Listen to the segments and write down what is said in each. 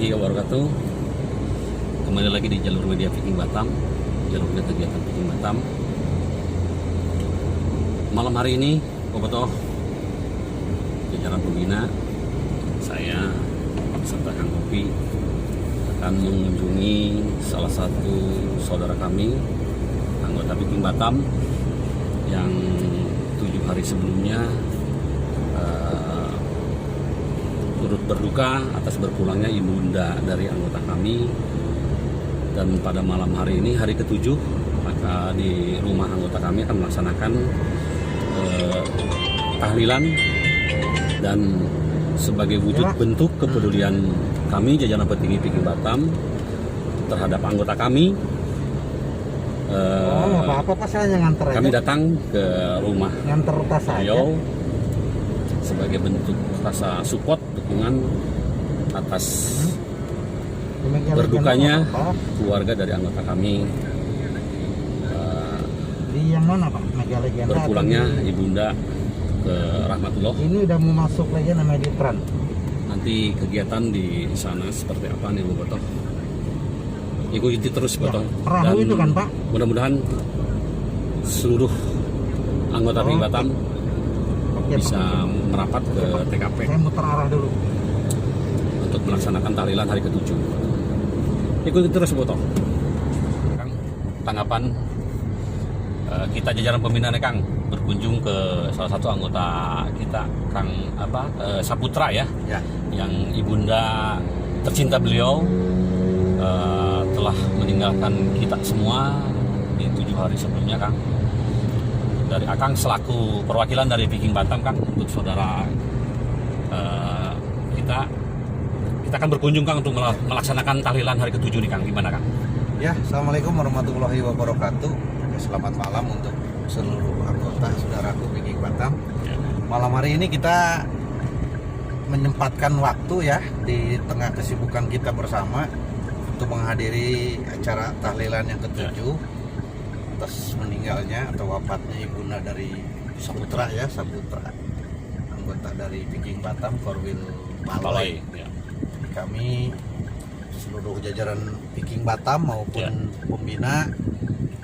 warahmatullahi wabarakatuh. Kembali lagi di jalur media Viking Batam, jalurnya kegiatan Viking Batam. Malam hari ini, Bobotoh, jajaran pembina, saya beserta Kang Kopi akan mengunjungi salah satu saudara kami, anggota Viking Batam, yang 7 hari sebelumnya turut berduka atas berpulangnya ibunda dari anggota kami. Dan pada malam hari ini, hari ke-7, maka di rumah anggota kami akan melaksanakan tahlilan. Dan sebagai wujud bentuk kepedulian kami, jajaran petinggi Viking Batam, terhadap anggota kami, apa-apa saya nganter aja. Kami datang ke rumah beliau sebagai bentuk rasa support, dukungan atas berdukanya keluarga dari anggota kami. Di yang mana Pak? Mega Legenda. Berpulangnya ibunda ke Rahmatullah. Ini udah mau masuk lagi namanya di Tran. Nanti kegiatan di sana seperti apa nih Bobotoh? Ikuti terus Bobotoh. Perahu itu kan Pak? Mudah-mudahan seluruh anggota Viking Batam bisa merapat ke TKP. Saya muter arah dulu untuk melaksanakan tahlilan hari ke-7. Ikuti terus Bobotoh. Kang, tanggapan kita jajaran pembina nih Kang, berkunjung ke salah satu anggota kita, Kang Saputra ya, yang ibunda tercinta beliau telah meninggalkan kita semua di 7 hari sebelumnya Kang. Dari Akang selaku perwakilan dari Viking Batam Kang, untuk saudara kita akan berkunjung Kang untuk melaksanakan tahlilan hari ke-7 nih Kang. Gimana Kang? Ya, Assalamualaikum warahmatullahi wabarakatuh. Selamat malam untuk seluruh anggota saudaraku Viking Batam. Malam hari ini kita menyempatkan waktu ya di tengah kesibukan kita bersama untuk menghadiri acara tahlilan yang ke-7 atas meninggalnya atau wafatnya ibunda dari Saputra ya, Saputra, anggota dari Viking Batam Korwil Balai. Kami seluruh jajaran Viking Batam maupun pembina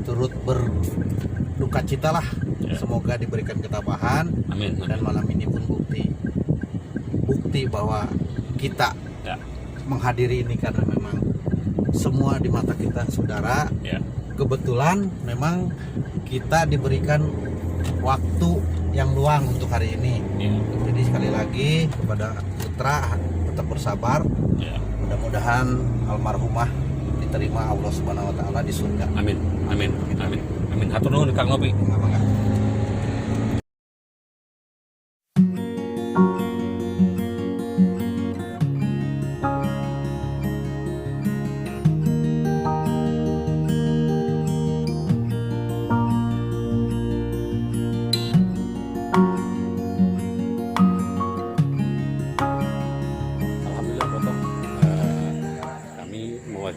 turut berduka cita lah. Semoga diberikan ketabahan. Amin. Dan malam ini pun bukti bahwa kita menghadiri ini karena memang semua di mata kita saudara. Kebetulan memang kita diberikan waktu yang luang untuk hari ini. Jadi sekali lagi kepada putra tetap bersabar. Mudah-mudahan almarhumah diterima Allah Subhanahu wa taala di surga. Amin. Amin. Amin. Amin. Hatur nuhun Kang Nopi.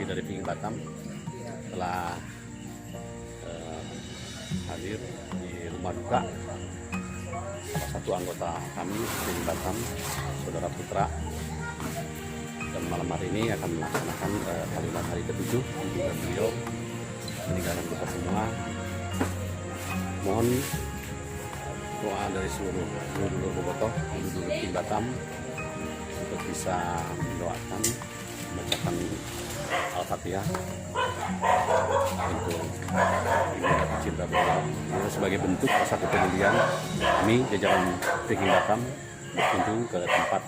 Dari Viking Batam telah hadir di rumah duka salah satu anggota kami Viking Batam, saudara Putra, dan malam hari ini akan melaksanakan tahlilan hari ke-7 untuk beliau meninggalkan kita semua. Mohon doa dari seluruh Bobotoh, seluruh Viking Batam untuk bisa mendoakan, membacakan Al-Fatihah untuk ibunda tercinta beliau. Sebagai bentuk rasa kepedulian kami jajaran Viking Batam berkunjung ke tempat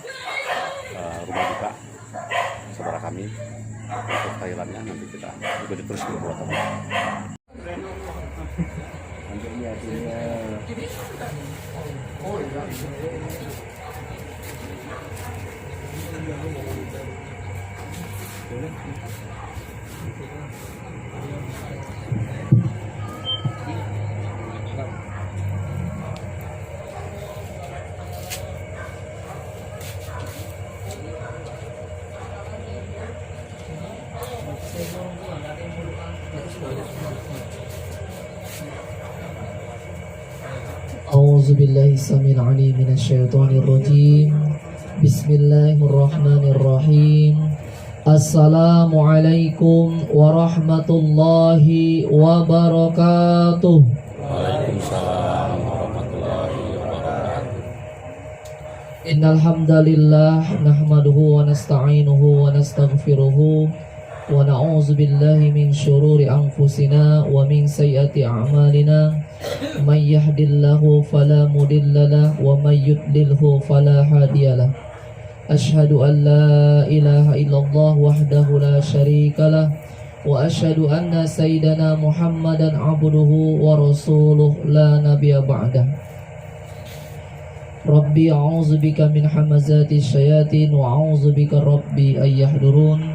rumah duka saudara kami untuk tahlilannya. Nanti kita ikuti terus ke Bobotoh. أعوذ بالله السميع العليم من الشيطان الرجيم. بسم الله الرحمن الرحيم. Assalamualaikum warahmatullahi wabarakatuh. Waalaikumsalam warahmatullahi wabarakatuh. Innal hamdalillah nahmaduhu wa nasta'inuhu wa nastaghfiruhu wa na'udzu billahi min syururi anfusina wa min sayyiati a'malina. May yahdihillahu fala mudhillalah wa may yudlilhu fala hadiyalah. Asyhadu an la ilaha illallah wahdahu la syarikalah wa asyhadu anna sayyidana Muhammadan abduhu wa rasuluh la nabiyya ba'dah. Rabbi a'udzu bika min hamazati syayatin wa a'udzu bika rabbi ay yahdurun.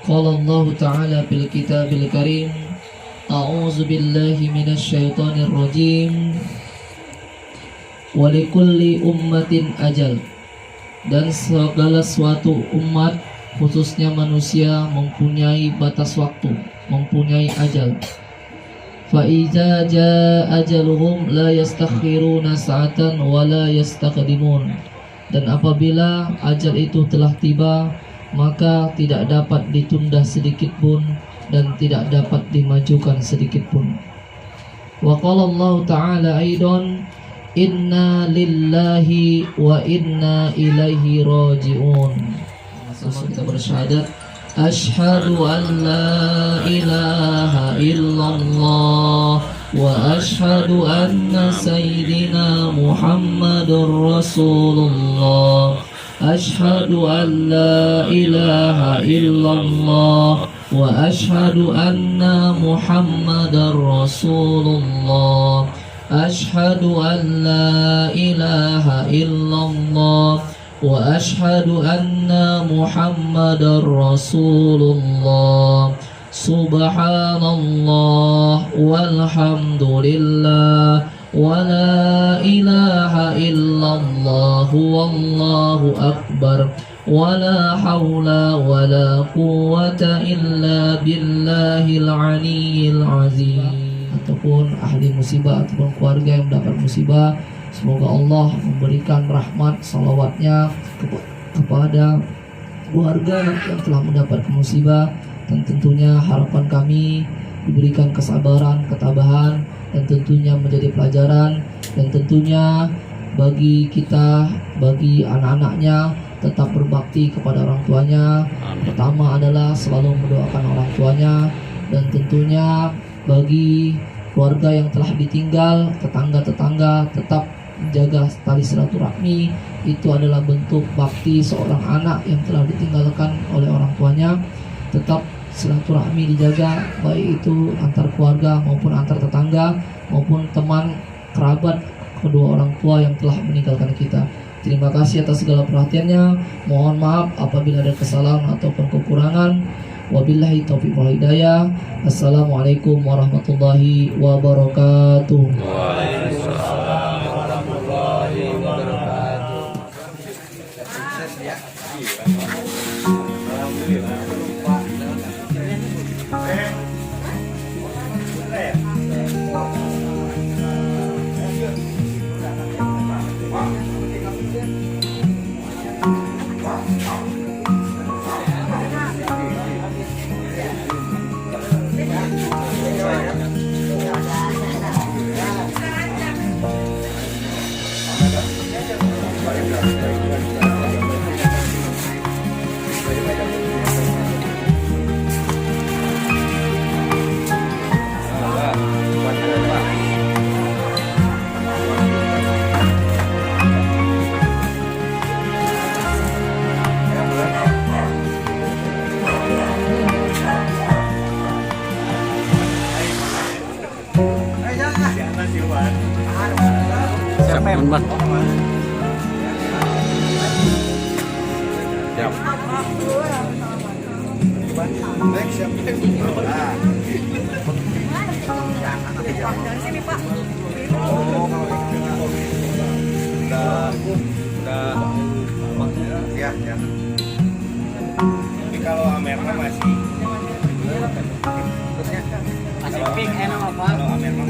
Qala Allah ta'ala fil kitabil karim, a'udzu billahi minasy syaithanir rajim. Wa likulli ummatin ajal. Dan segala suatu umat, khususnya manusia, mempunyai batas waktu, mempunyai ajal. Fa iza jaa ajaluhum la yastakhiruna sa'atan wa la yastaqdimun. Dan apabila ajal itu telah tiba, maka tidak dapat ditunda sedikit pun dan tidak dapat dimajukan sedikit pun. Wa qala Allah ta'ala aidan, inna lillahi wa inna ilaihi raji'un. Sama kita bersyahadat, asyhadu an la ilaha illallah wa asyhadu anna sayyidina Muhammadur Rasulullah. Asyhadu an la ilaha illallah wa asyhadu anna Muhammadar Rasulullah. Asyhadu an la ilaha illallah wa asyhadu anna Muhammadar Rasulullah. Subhanallah walhamdulillah wa la ilaha illallah wallahu akbar wa la hawla wa la quwwata illa billahil aliyyil azim. Ataupun ahli musibah ataupun keluarga yang mendapat musibah, semoga Allah memberikan rahmat salawatnya kepada keluarga yang telah mendapat musibah, dan tentunya harapan kami diberikan kesabaran, ketabahan, dan tentunya menjadi pelajaran, dan tentunya bagi kita, bagi anak-anaknya tetap berbakti kepada orang tuanya. Pertama adalah selalu mendoakan orang tuanya, dan tentunya bagi keluarga yang telah ditinggal, tetangga-tetangga tetap menjaga tali silaturahmi. Itu adalah bentuk bakti seorang anak yang telah ditinggalkan oleh orang tuanya. Tetap silaturahmi dijaga, baik itu antar keluarga maupun antar tetangga maupun teman kerabat kedua orang tua yang telah meninggalkan kita. Terima kasih atas segala perhatiannya. Mohon maaf apabila ada kesalahan ataupun kekurangan. Wabillahi taufiq wal hidayah. Assalamualaikum warahmatullahi wabarakatuh. Waalaikumsalam warahmatullahi wabarakatuh. Sukses ya. Siap, teman-teman. Siap. Ya. Tapi kalau Amerna masih Masih pink enak apa? Kalau Amerna